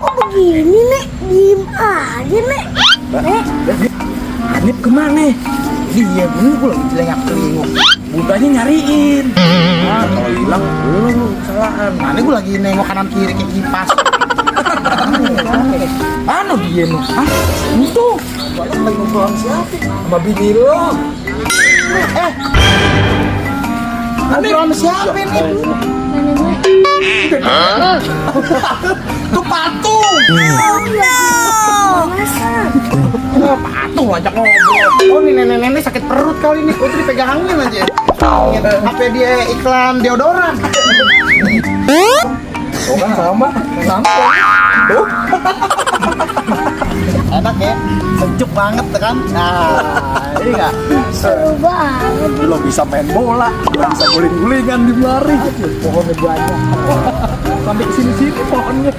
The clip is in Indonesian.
Kok begini, Nek? Diem aja, Nek. Hanif kemana? Dia bener gue lagi celengak-celinguk. Budanya nyariin. Nah, kalau hilang lu kesalahan. Mana gue lagi nengok kanan kiri ke kipas. Ano dia nih? Hah? Itu. Kalau lagi ngobrol sama siapa? Sama bini lo. Ngobrol sama siapa nih? Tuh patung. Oh, patung ajak ngobrol. Oh, nih nenek-nenek sakit perut kali ini. Gue tuh dipegangin aja. Apa dia iklan deodoran? Oh kan sama. Tuh. Enak ya, sejuk banget kan? Nah, ini nggak? Seru banget. Lo bisa main bola, lo bisa guling-gulingan di mari. Pohonnya banyak. Sampai sini-sini pohonnya.